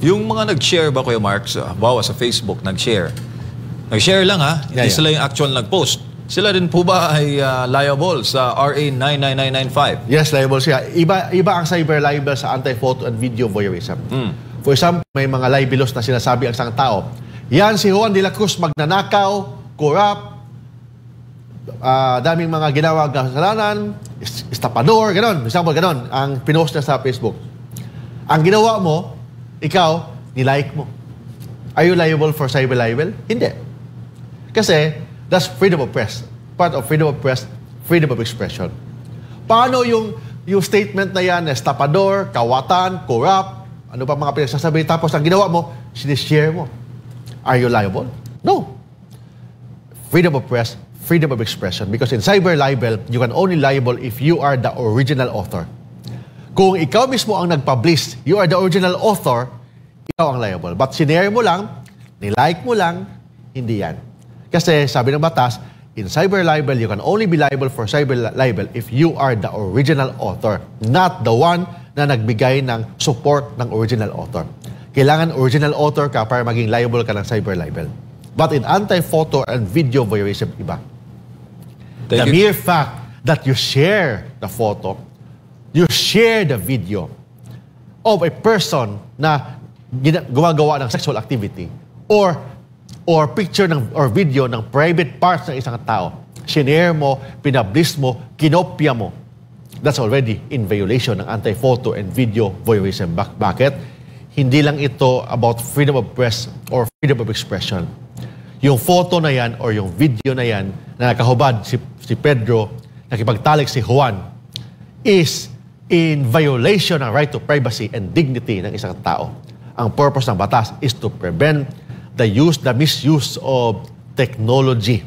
Yung mga nag-share ba, Kuya Mark, bawa sa Facebook, nag-share lang ha, hindi sila yung actual nag-post. Sila din po ba ay liable sa RA 99995? Yes, liable siya. Iba ang cyber libel sa anti-photo and video voyeurism. For example, may mga libelos na sinasabi ang isang tao, yan si Juan de la Cruz magnanakaw, corrupt, daming mga ginawa kasalanan, estapador, ganon. For example, ganon ang pinost niya sa Facebook. Ang ginawa mo, ikaw, nilike mo. Are you liable for cyber libel? Hindi. Kasi, that's freedom of press. Part of freedom of press, freedom of expression. Paano yung statement na yan, estapador, kawatan, corrupt, ano pa mga pinagsasabi, tapos ang ginawa mo, sinishare mo. Are you liable? No. Freedom of press, freedom of expression. Because in cyber libel, you can only liable if you are the original author. Kung ikaw mismo ang nag-publish, you are the original author, ikaw ang liable. But sinare mo lang, nilike mo lang, hindi yan. Kasi sabi ng batas, in cyber libel, you can only be liable for cyber libel if you are the original author, not the one na nagbigay ng support ng original author. Kailangan original author ka para maging liable ka ng cyber libel. But in anti-photo and video voyeurism, iba. The mere fact that you share the photo, you share the video of a person na gumagawa ng sexual activity or picture or video ng private parts ng isang tao, shinare mo, pinablish mo, kinopya mo, that's already in violation ng anti-photo and video voyeurism. Bakit? Hindi lang ito about freedom of press or freedom of expression. Yung photo na yan or yung video na yan na nakahubad si Pedro, nakipagtalik si Juan, is in violation ng right to privacy and dignity ng isang tao. Ang purpose ng batas is to prevent the misuse of technology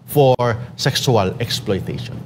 for sexual exploitation.